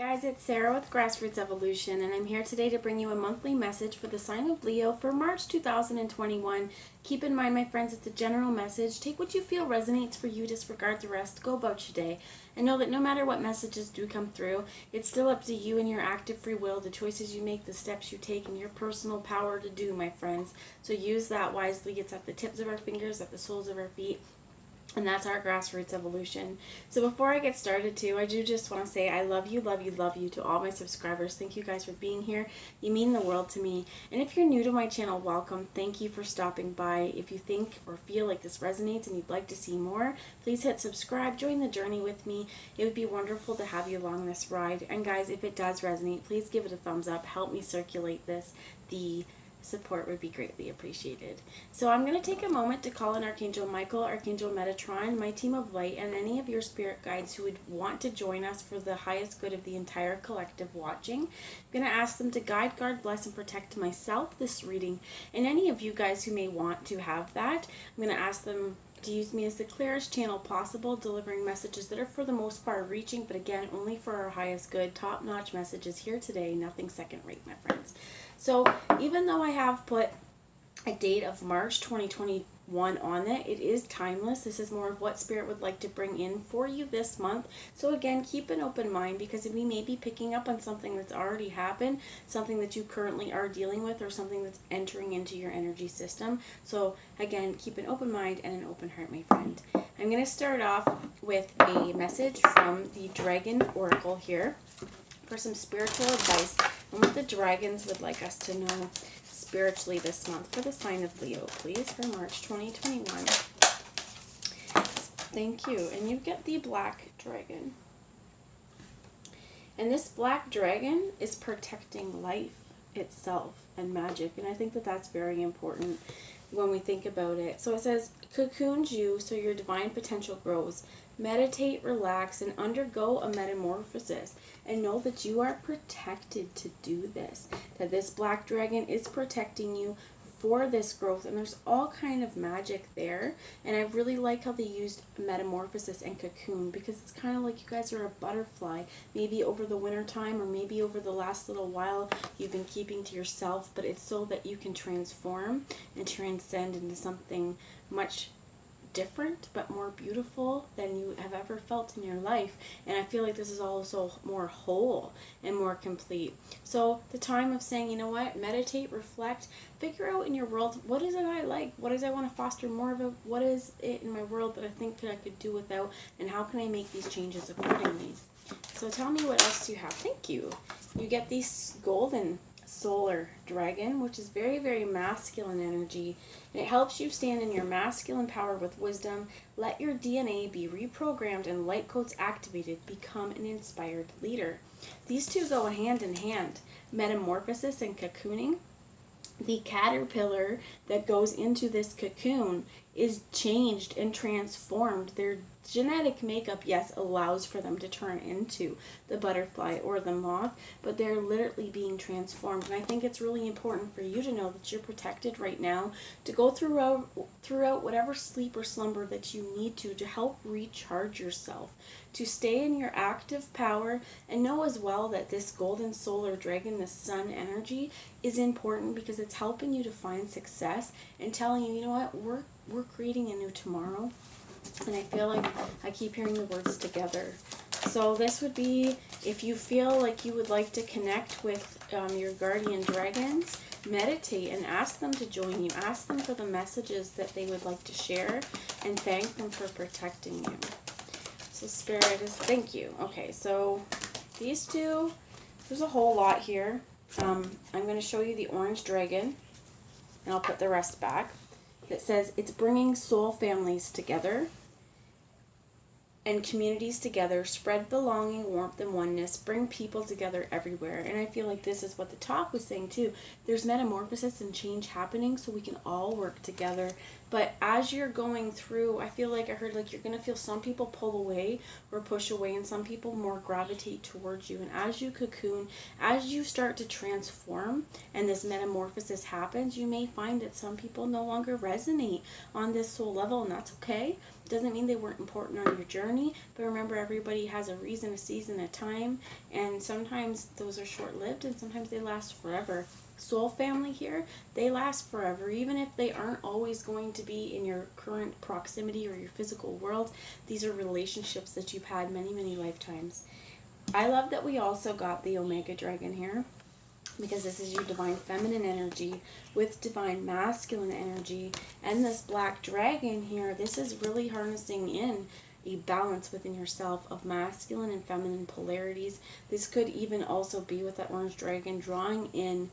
guys, it's Sarah with Grassroots Evolution, and I'm here today to bring you a monthly message for the sign of Leo for March 2021. Keep in mind, my friends, it's a general message. Take what you feel resonates for you, disregard the rest, go about your day. And know that no matter what messages do come through, it's still up to you and your active free will, the choices you make, the steps you take, and your personal power to do, my friends. So use that wisely. It's at the tips of our fingers, at the soles of our feet. And that's our Grassroots Evolution. So before I get started too, I do just want to say I love you, love you, love you to all my subscribers. Thank you guys for being here. You mean the world to me. And if you're new to my channel, welcome. Thank you for stopping by. If you think or feel like this resonates and you'd like to see more, please hit subscribe. Join the journey with me. It would be wonderful to have you along this ride. And guys, if it does resonate, please give it a thumbs up. Help me circulate this. The support would be greatly appreciated. So I'm going to take a moment to call in Archangel Michael, Archangel Metatron, my team of light, and any of your spirit guides who would want to join us for the highest good of the entire collective watching. I'm going to ask them to guide, guard, bless, and protect myself this reading, and any of you guys who may want to have that. I'm going to ask them to use me as the clearest channel possible, delivering messages that are for the most far reaching, but again, only for our highest good. Top-notch messages here today, nothing second-rate, my friends. So even though I have put a date of March 2021 on it, it is timeless. This is more of what Spirit would like to bring in for you this month. So again, keep an open mind, because we may be picking up on something that's already happened, something that you currently are dealing with, or something that's entering into your energy system. So again, keep an open mind and an open heart, my friend. I'm going to start off with a message from the Dragon Oracle here for some spiritual advice and what the dragons would like us to know spiritually this month for the sign of Leo, please, for March 2021. Thank you. And you get the black dragon. And this black dragon is protecting life itself and magic. And I think that that's very important when we think about it. So it says, cocoons you so your divine potential grows. Meditate, relax, and undergo a metamorphosis. And know that you are protected to do this. That this black dragon is protecting you for this growth. And there's all kind of magic there. And I really like how they used metamorphosis and cocoon, because it's kind of like you guys are a butterfly. Maybe over the winter time, or maybe over the last little while you've been keeping to yourself. But it's so that you can transform and transcend into something much different but more beautiful than you have ever felt in your life. And I feel like this is also more whole and more complete. So the time of saying, you know what, meditate, reflect, figure out in your world, what is it I like, what is I want to foster more of it, what is it in my world that I think that I could do without, and how can I make these changes accordingly. So tell me what else you have. Thank you. You get these golden solar dragon, which is very, very masculine energy, and it helps you stand in your masculine power with wisdom. Let your DNA be reprogrammed and light codes activated. Become an inspired leader. These two go hand in hand, metamorphosis and cocooning. The caterpillar that goes into this cocoon is changed and transformed. Their genetic makeup, yes, allows for them to turn into the butterfly or the moth, but they're literally being transformed. And I think it's really important for you to know that you're protected right now, to go throughout whatever sleep or slumber that you need to help recharge yourself, to stay in your active power, and know as well that this golden solar dragon, this sun energy, is important because it's helping you to find success and telling you, you know what, we're creating a new tomorrow. And I feel like I keep hearing the words together. So this would be, if you feel like you would like to connect with your guardian dragons, meditate and ask them to join you. Ask them for the messages that they would like to share, and thank them for protecting you. So Spirit is, thank you. Okay, so these two, there's a whole lot here. I'm going to show you the orange dragon, and I'll put the rest back. It says, it's bringing soul families together and communities together, spread belonging, warmth, and oneness, bring people together everywhere. And I feel like this is what the top was saying too. There's metamorphosis and change happening, so we can all work together. But as you're going through, I feel like I heard like you're going to feel some people pull away or push away, and some people more gravitate towards you. And as you cocoon, as you start to transform and this metamorphosis happens, you may find that some people no longer resonate on this soul level, and that's okay. Doesn't mean they weren't important on your journey, but remember, everybody has a reason, a season, a time, And sometimes those are short-lived and sometimes they last forever. Soul family here, they last forever, even if they aren't always going to be in your current proximity or your physical world. These are relationships that you've had many, many lifetimes. I love that we also got the Omega Dragon here, because this is your divine feminine energy with divine masculine energy. And this black dragon here, this is really harnessing in a balance within yourself of masculine and feminine polarities. This could even also be with that orange dragon, drawing in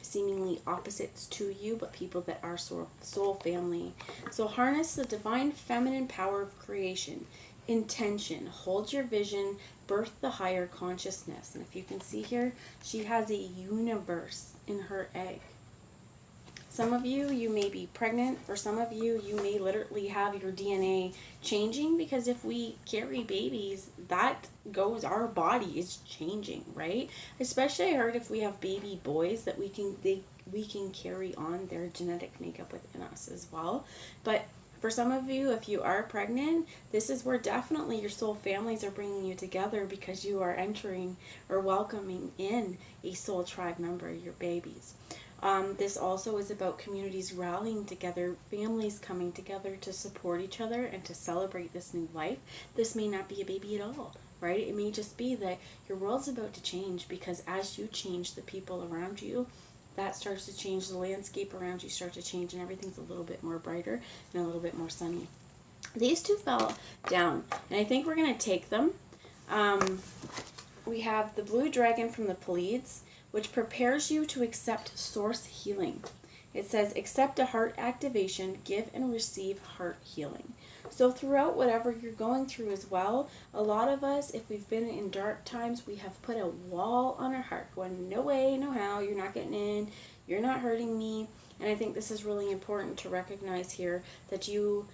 seemingly opposites to you, but people that are soul family. So harness the divine feminine power of creation. Intention, hold your vision, birth the higher consciousness. And if you can see here, she has a universe in her egg. Some of you, you may be pregnant. For some of you, you may literally have your DNA changing, because if we carry babies, that goes, our body is changing, right? Especially I heard if we have baby boys that we can carry on their genetic makeup within us as well. But for some of you, if you are pregnant, this is where definitely your soul families are bringing you together, because you are entering or welcoming in a soul tribe member, your babies. This also is about communities rallying together, families coming together to support each other and to celebrate this new life. This may not be a baby at all, right? It may just be that your world's about to change, because as you change, the people around you, that starts to change, the landscape around you start to change, and everything's a little bit more brighter and a little bit more sunny. These two fell down, and I think we're going to take them. We have the blue dragon from the Pleiades, which prepares you to accept source healing. It says, accept a heart activation, give and receive heart healing. So throughout whatever you're going through as well, a lot of us, if we've been in dark times, we have put a wall on our heart, going, no way, no how, you're not getting in, you're not hurting me. And I think this is really important to recognize here, that you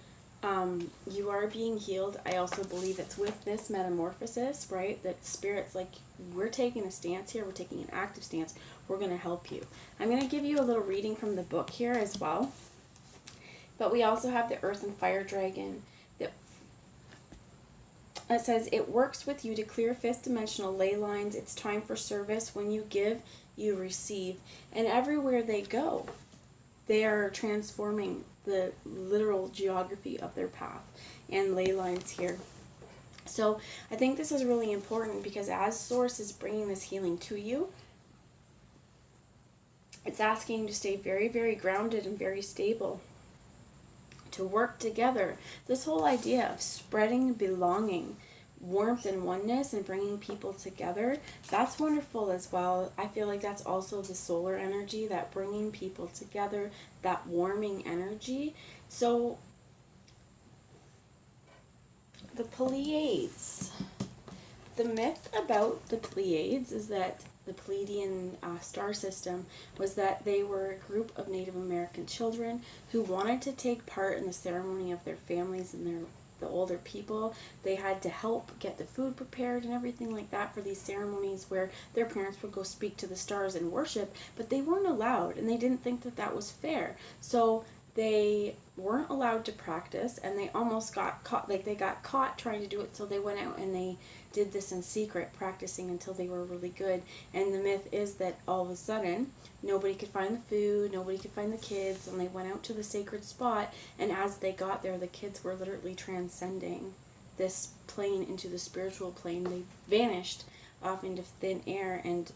are being healed. I also believe it's with this metamorphosis, right? That Spirit's like, we're taking a stance here, we're taking an active stance, we're going to help you. I'm going to give you a little reading from the book here as well. But we also have the Earth and Fire Dragon. It says, it works with you to clear fifth dimensional ley lines. It's time for service. When you give, you receive. And everywhere they go, they are transforming the literal geography of their path and ley lines here. So I think this is really important, because as Source is bringing this healing to you, it's asking you to stay very, very grounded and very stable, to work together. This whole idea of spreading belonging, warmth and oneness, and bringing people together, that's wonderful as well. I feel like that's also the solar energy, that bringing people together, that warming energy. So the Pleiades, the myth about the Pleiades is that the Pleiadian star system was that they were a group of Native American children who wanted to take part in the ceremony of their families and the older people. They had to help get the food prepared and everything like that for these ceremonies, where their parents would go speak to the stars and worship, but they weren't allowed, and they didn't think that that was fair. So they weren't allowed to practice, and they almost got caught, like they got caught trying to do it, so they went out and they did this in secret, practicing until they were really good. And the myth is that all of a sudden, nobody could find the food, nobody could find the kids, and they went out to the sacred spot, and as they got there, the kids were literally transcending this plane into the spiritual plane. They vanished off into thin air and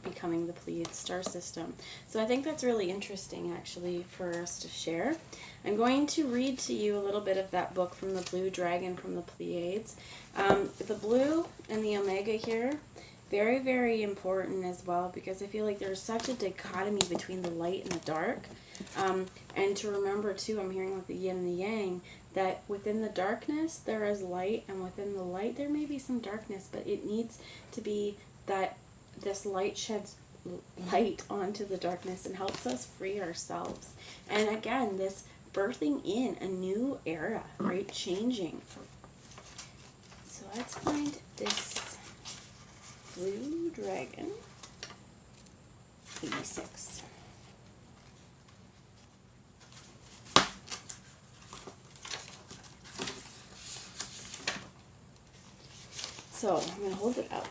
becoming the Pleiades star system. So I think that's really interesting, actually, for us to share. I'm going to read to you a little bit of that book from the Blue Dragon from the Pleiades. The blue and the Omega here, very, very important as well, because I feel like there's such a dichotomy between the light and the dark. And to remember, too, I'm hearing with the yin and the yang, that within the darkness there is light, and within the light there may be some darkness, but it needs to be that this light sheds light onto the darkness and helps us free ourselves. And again, this birthing in a new era, right? Changing. So let's find this Blue Dragon 86. So I'm going to hold it up.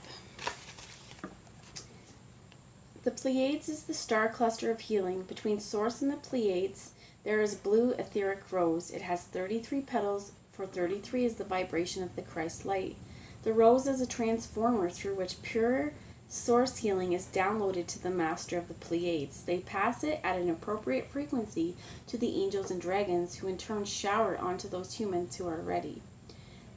The Pleiades is the star cluster of healing. Between Source and the Pleiades, there is blue etheric rose. It has 33 petals, for 33 is the vibration of the Christ light. The rose is a transformer through which pure source healing is downloaded to the master of the Pleiades. They pass it at an appropriate frequency to the angels and dragons, who in turn shower it onto those humans who are ready.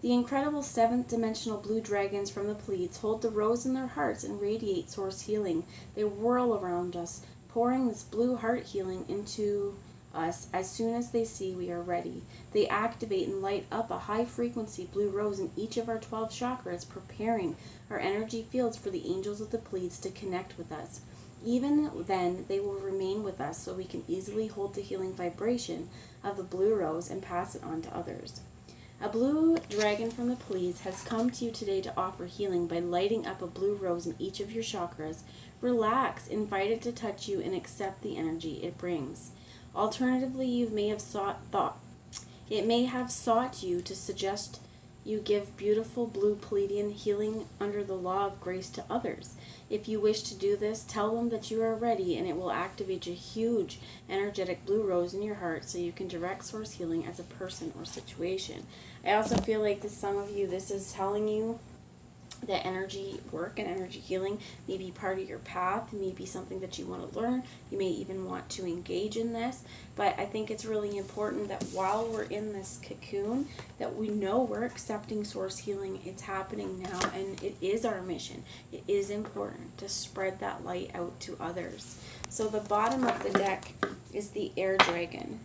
The incredible seventh dimensional blue dragons from the Pleiades hold the rose in their hearts and radiate source healing. They whirl around us, pouring this blue heart healing into us as soon as they see we are ready. They activate and light up a high frequency blue rose in each of our 12 chakras, preparing our energy fields for the angels of the Pleiades to connect with us. Even then, they will remain with us so we can easily hold the healing vibration of the blue rose and pass it on to others. A blue dragon from the Pleiades has come to you today to offer healing by lighting up a blue rose in each of your chakras. Relax, invite it to touch you, and accept the energy it brings. Alternatively, it may have sought you to suggest you give beautiful blue Pleiadian healing under the law of grace to others. If you wish to do this, tell them that you are ready, and it will activate a huge energetic blue rose in your heart so you can direct source healing as a person or situation. I also feel like some of you, this is telling you that energy work and energy healing may be part of your path, may be something that you want to learn. You may even want to engage in this, but I think it's really important that while we're in this cocoon, that we know we're accepting source healing. It's happening now, and it is our mission. It is important to spread that light out to others. So the bottom of the deck is the air dragon,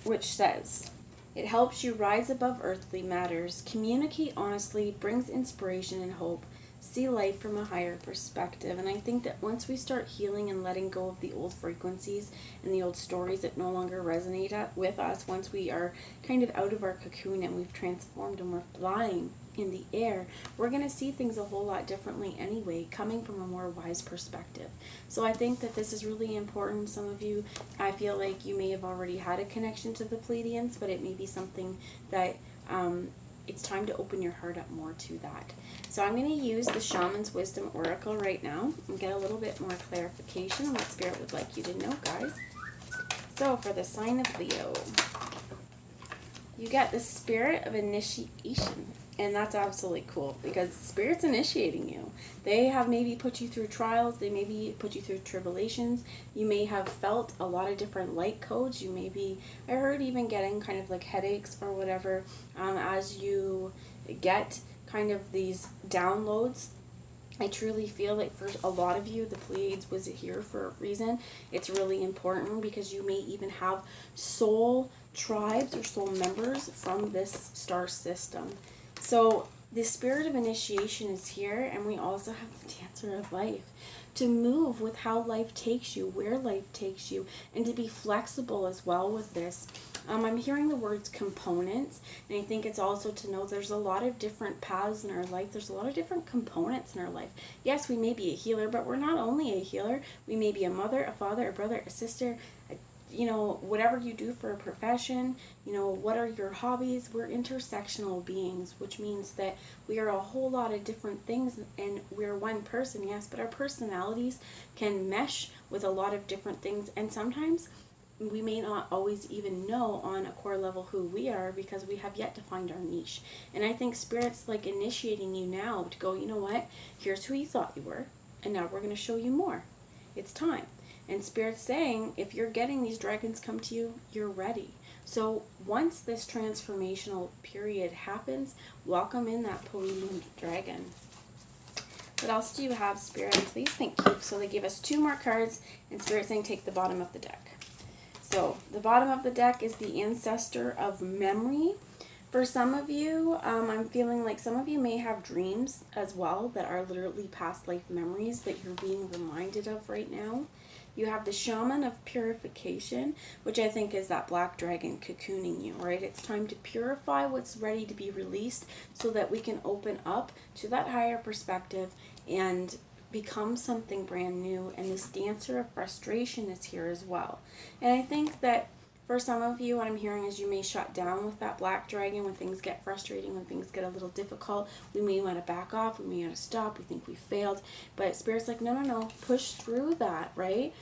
which says, it helps you rise above earthly matters, communicate honestly, brings inspiration and hope, see life from a higher perspective. And I think that once we start healing and letting go of the old frequencies and the old stories that no longer resonate with us, once we are kind of out of our cocoon and we've transformed and we're flying in the air, we're going to see things a whole lot differently anyway, coming from a more wise perspective. So I think that this is really important. Some of you, I feel like you may have already had a connection to the Pleiadians, but it may be something that it's time to open your heart up more to that. So I'm going to use the Shaman's Wisdom Oracle right now and get a little bit more clarification on what Spirit would like you to know, guys. So for the sign of Leo, you get the Spirit of Initiation. And that's absolutely cool because Spirit's initiating you. They have maybe put you through trials. They maybe put you through tribulations. You may have felt a lot of different light codes. You may be, I heard, even getting kind of like headaches or whatever as you get kind of these downloads. I truly feel like for a lot of you, the Pleiades was here for a reason. It's really important because you may even have soul tribes or soul members from this star system. So the Spirit of Initiation is here, and we also have the Dancer of Life to move with how life takes you, where life takes you, and to be flexible as well with this. I'm hearing the words components, and I think it's also to know there's a lot of different paths in our life. There's a lot of different components in our life. Yes, we may be a healer, but we're not only a healer. We may be a mother, a father, a brother, a sister, whatever you do for a profession, what are your hobbies? We're intersectional beings, which means that we are a whole lot of different things, and we're one person, yes, but our personalities can mesh with a lot of different things, and sometimes we may not always even know on a core level who we are because we have yet to find our niche. And I think Spirit's like initiating you now to go, you know what, here's who you thought you were, and now we're going to show you more. It's time. And Spirit's saying, if you're getting these dragons come to you, you're ready. So once this transformational period happens, welcome in that Polymoon dragon. What else do you have, Spirit? Please, thank you. So they give us 2 more cards, and Spirit's saying take the bottom of the deck. So the bottom of the deck is the Ancestor of Memory. For some of you, I'm feeling like some of you may have dreams as well that are literally past life memories that you're being reminded of right now. You have the Shaman of Purification, which I think is that black dragon cocooning you, right? It's time to purify what's ready to be released so that we can open up to that higher perspective and become something brand new. And this Dancer of Frustration is here as well. And I think that For some of you, what I'm hearing is you may shut down with that black dragon when things get frustrating, when things get a little difficult. We may want to back off, we may want to stop, we think we failed. But Spirit's like, no, push through that, right?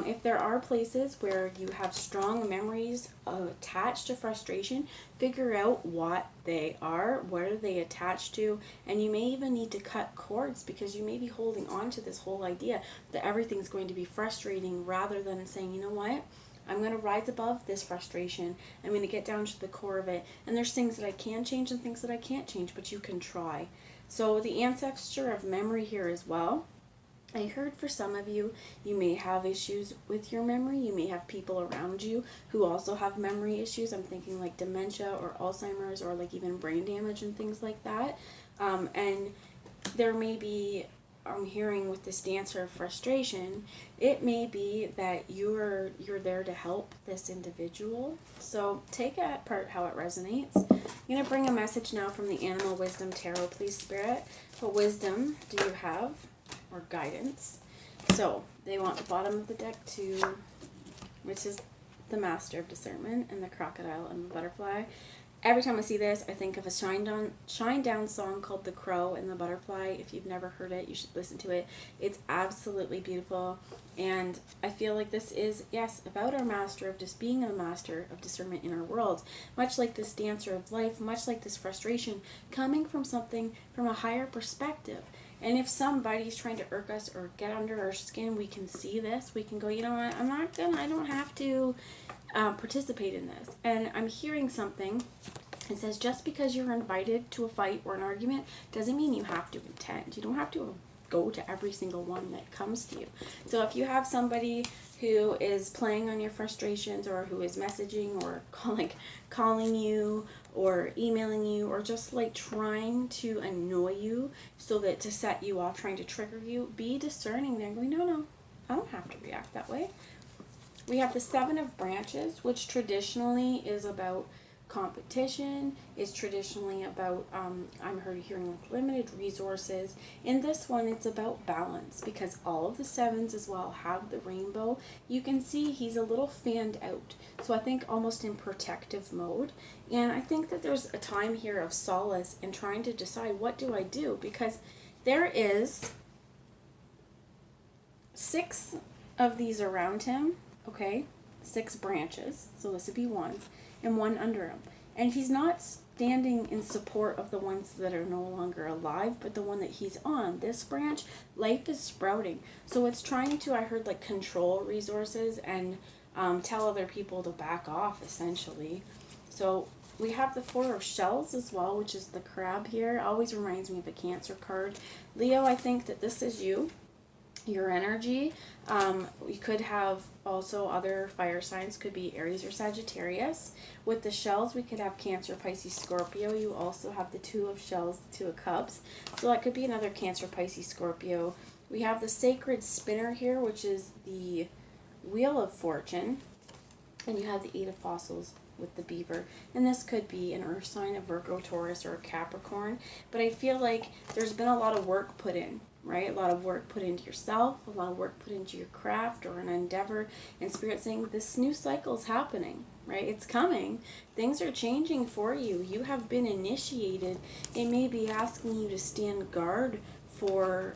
If there are places where you have strong memories attached to frustration, figure out what they are, what are they attached to, and you may even need to cut cords because you may be holding on to this whole idea that everything's going to be frustrating rather than saying, you know what? I'm going to rise above this frustration. I'm going to get down to the core of it. And there's things that I can change and things that I can't change, but you can try. So the ancestor of memory here as well. I heard for some of you, you may have issues with your memory. You may have people around you who also have memory issues. I'm thinking like dementia or Alzheimer's or like even brain damage and things like that. And there may be, I'm hearing with this dancer of frustration, it may be that you're there to help this individual. So take it apart how it resonates. I'm going to bring a message now from the Animal Wisdom Tarot, please, Spirit. What wisdom do you have? Or guidance. So they want the bottom of the deck too, which is the Master of Discernment and the Crocodile and the Butterfly. Every time I see this, I think of a Shine Down song called The Crow and the Butterfly. If you've never heard it, you should listen to it. It's absolutely beautiful. And I feel like this is, yes, about our master of just being a master of discernment in our world. Much like this dancer of life, much like this frustration, coming from something from a higher perspective. And if somebody's trying to irk us or get under our skin, we can see this. We can go, you know what, I don't have to participate in this. And I'm hearing something. It says just because you're invited to a fight or an argument doesn't mean you have to attend. You don't have to go to every single one that comes to you. So if you have somebody who is playing on your frustrations or who is messaging or calling you or emailing you or just like trying to annoy you so that to set you off, trying to trigger you, be discerning there and going, no, I don't have to react that way. We have the Seven of Branches, which traditionally is about competition, is traditionally about, I'm hearing like limited resources. In this one, it's about balance because all of the sevens as well have the rainbow. You can see he's a little fanned out. So I think almost in protective mode. And I think that there's a time here of solace in trying to decide what do I do, because there is 6 of these around him, okay? 6 branches, so this would be ones, and 1 under him. And he's not standing in support of the ones that are no longer alive, but the one that he's on, this branch, life is sprouting. So it's trying to, I heard, like control resources and tell other people to back off, essentially. So we have the 4 of Shells as well, which is the crab here. Always reminds me of a Cancer card. Leo, I think that this is you. Your energy. We could have also other fire signs, could be Aries or Sagittarius. With the shells, we could have Cancer, Pisces, Scorpio. You also have the 2 of Shells, the 2 of Cups. So that could be another Cancer, Pisces, Scorpio. We have the Sacred Spinner here, which is the Wheel of Fortune. And you have the 8 of Fossils with the beaver. And this could be an earth sign, a Virgo, Taurus, or a Capricorn. But I feel like there's been a lot of work put in. Right? A lot of work put into yourself, a lot of work put into your craft or an endeavor, and Spirit saying this new cycle is happening, right? It's coming. Things are changing for you. You have been initiated. It may be asking you to stand guard for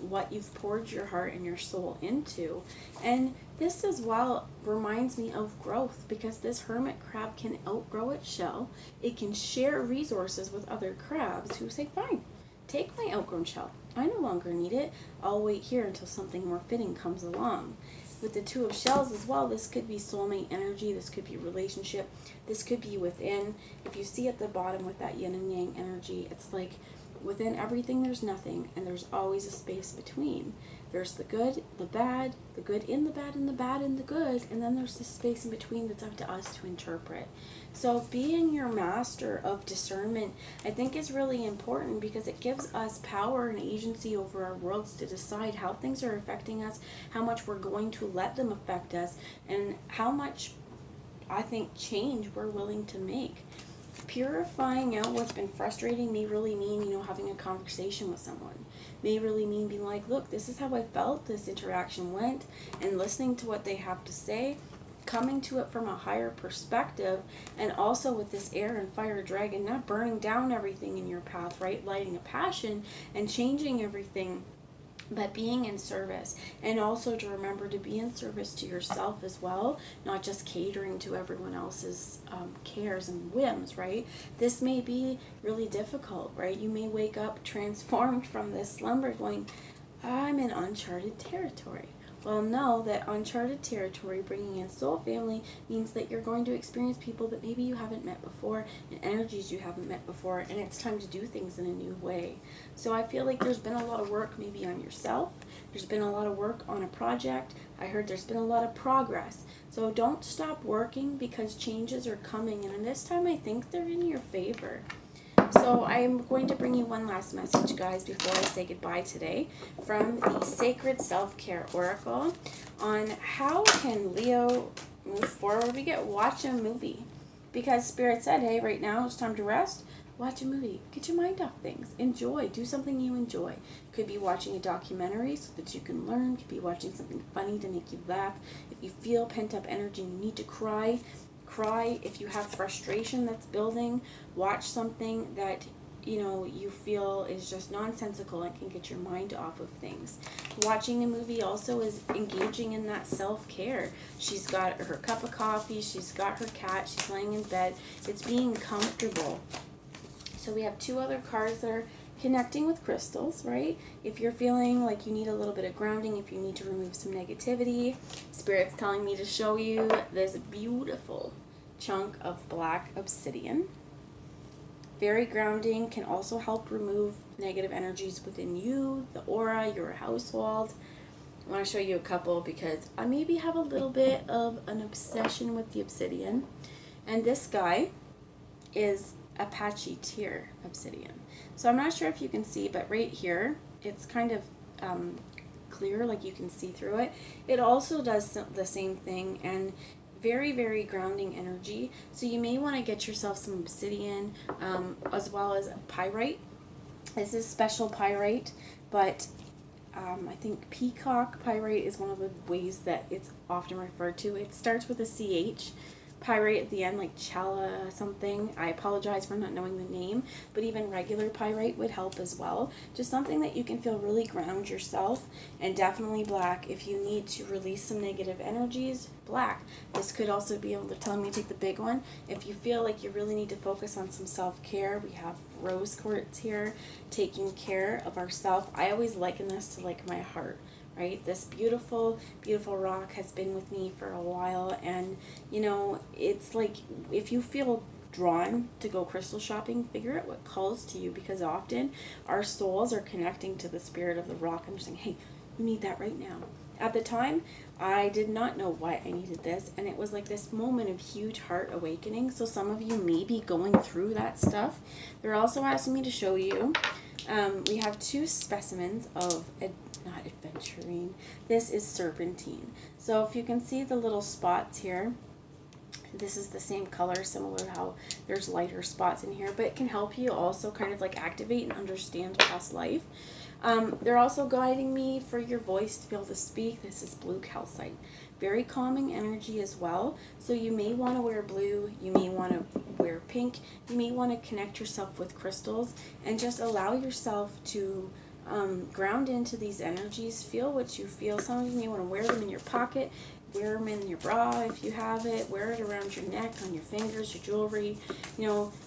what you've poured your heart and your soul into. And this as well reminds me of growth, because this hermit crab can outgrow its shell. It can share resources with other crabs who say, fine, take my outgrown shell. I no longer need it. I'll wait here until something more fitting comes along. With the 2 of Shells as well, this could be soulmate energy. This could be relationship. This could be within. If you see at the bottom with that yin and yang energy, it's like within everything there's nothing, and there's always a space between. There's the good, the bad, the good in the bad, and the bad in the good, and then there's this space in between that's up to us to interpret. So being your master of discernment, I think, is really important, because it gives us power and agency over our worlds to decide how things are affecting us, how much we're going to let them affect us, and how much, I think, change we're willing to make. Purifying out what's been frustrating may really mean, having a conversation with someone. May really mean being like, look, this is how I felt, this interaction went, and listening to what they have to say. coming to it from a higher perspective, and also with this air and fire dragon, not burning down everything in your path, right? Lighting a passion and changing everything, but being in service. And also to remember to be in service to yourself as well, not just catering to everyone else's cares and whims, right? This may be really difficult, right? You may wake up transformed from this slumber going, I'm in uncharted territory. Well, know that uncharted territory, bringing in soul family, means that you're going to experience people that maybe you haven't met before, and energies you haven't met before, and it's time to do things in a new way. So I feel like there's been a lot of work maybe on yourself. There's been a lot of work on a project. I heard there's been a lot of progress. So don't stop working, because changes are coming, and this time I think they're in your favor. So I'm going to bring you one last message, guys, before I say goodbye today, from the Sacred Self-Care Oracle on how can Leo move forward. We get watch a movie, because Spirit said, hey, right now it's time to rest. Watch a movie. Get your mind off things. Enjoy. Do something you enjoy. Could be watching a documentary so that you can learn. Could be watching something funny to make you laugh. If you feel pent-up energy and you need to cry, cry. If you have frustration that's building, watch something that you feel is just nonsensical and can get your mind off of things. Watching a movie also is engaging in that self-care. She's got her cup of coffee, she's got her cat, she's laying in bed. It's being comfortable. So we have two other cards that are connecting with crystals, right? If you're feeling like you need a little bit of grounding, if you need to remove some negativity, Spirit's telling me to show you this beautiful chunk of black obsidian. Very grounding, can also help remove negative energies within you, the aura, your household. I want to show you a couple because I maybe have a little bit of an obsession with the obsidian. And this guy is Apache Tear obsidian. So I'm not sure if you can see, but right here, it's kind of clear, like you can see through it. It also does the same thing, and very, very grounding energy. So you may want to get yourself some obsidian, as well as pyrite. This is special pyrite, but I think peacock pyrite is one of the ways that it's often referred to. It starts with a CH. Pyrite at the end, like chala something. I apologize for not knowing the name, but even regular pyrite would help as well. Just something that you can feel really ground yourself. And definitely black if you need to release some negative energies. Black. This could also be able to tell me to take the big one. If you feel like you really need to focus on some self-care, we have rose quartz here, taking care of ourselves. I always liken this to like my heart. Right? This beautiful, beautiful rock has been with me for a while, and it's like if you feel drawn to go crystal shopping, figure out what calls to you, because often our souls are connecting to the spirit of the rock and they're saying, hey, you need that right now. At the time, I did not know why I needed this, and it was like this moment of huge heart awakening. So some of you may be going through that stuff. They're also asking me to show you. We have two specimens of not adventurine. This is serpentine. So if you can see the little spots here, this is the same color, similar to how there's lighter spots in here, but it can help you also kind of like activate and understand past life. They're also guiding me for your voice to be able to speak. This is blue calcite. Very calming energy as well. So you may want to wear blue, you may want to wear pink, you may want to connect yourself with crystals and just allow yourself to ground into these energies. Feel what you feel. Some of you may want to wear them in your pocket, wear them in your bra if you have it, wear it around your neck, on your fingers, your jewelry.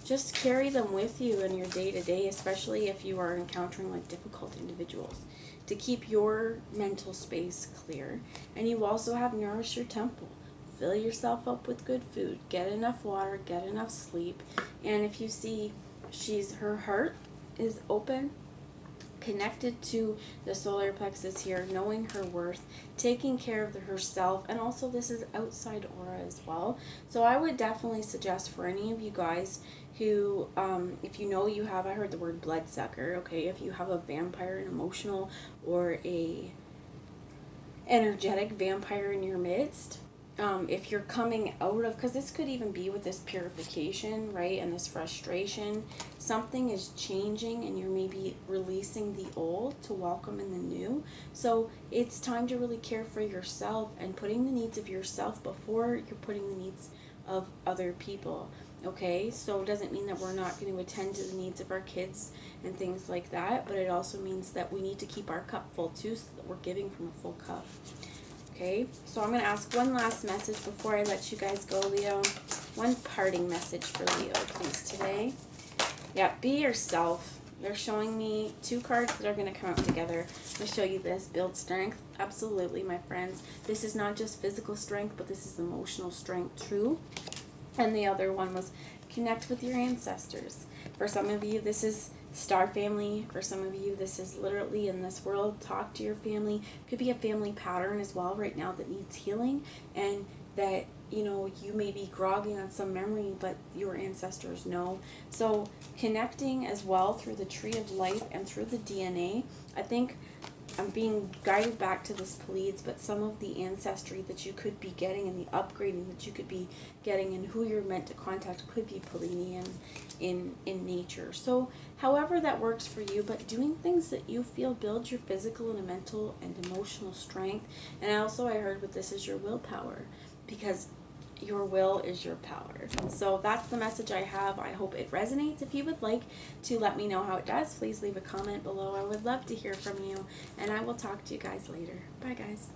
Just carry them with you in your day-to-day, especially if you are encountering like difficult individuals, to keep your mental space clear. And you also have nourish your temple. Fill yourself up with good food, get enough water, get enough sleep. And if you see her heart is open, connected to the solar plexus here, knowing her worth, taking care of herself, and also this is outside aura as well. So I would definitely suggest for any of you guys who, if you have, I heard the word bloodsucker, okay, if you have a vampire, an emotional or a energetic vampire in your midst, if you're coming out of, because this could even be with this purification, right, and this frustration, something is changing and you're maybe releasing the old to welcome in the new. So it's time to really care for yourself and putting the needs of yourself before you're putting the needs of other people. Okay, so it doesn't mean that we're not going to attend to the needs of our kids and things like that, but it also means that we need to keep our cup full too, so that we're giving from a full cup. Okay, so I'm going to ask one last message before I let you guys go, Leo. One parting message for Leo, please, today. Yeah, be yourself. They're showing me 2 cards that are going to come out together. I'm going to show you this. Build strength. Absolutely, my friends. This is not just physical strength, but this is emotional strength too. And the other one was connect with your ancestors. For some of you, this is star family. For some of you, this is literally in this world. Talk to your family. Could be a family pattern as well right now that needs healing, and that, you know, you may be groggy on some memory, but your ancestors know. So connecting as well through the tree of life and through the DNA. I think I'm being guided back to this Pleiades, but some of the ancestry that you could be getting and the upgrading that you could be getting and who you're meant to contact could be Pleiadian in nature. So however that works for you, but doing things that you feel build your physical and mental and emotional strength. And also I heard with this is your willpower, because your will is your power. So that's the message I have. I hope it resonates. If you would like to let me know how it does, please leave a comment below. I would love to hear from you, and I will talk to you guys later. Bye, guys.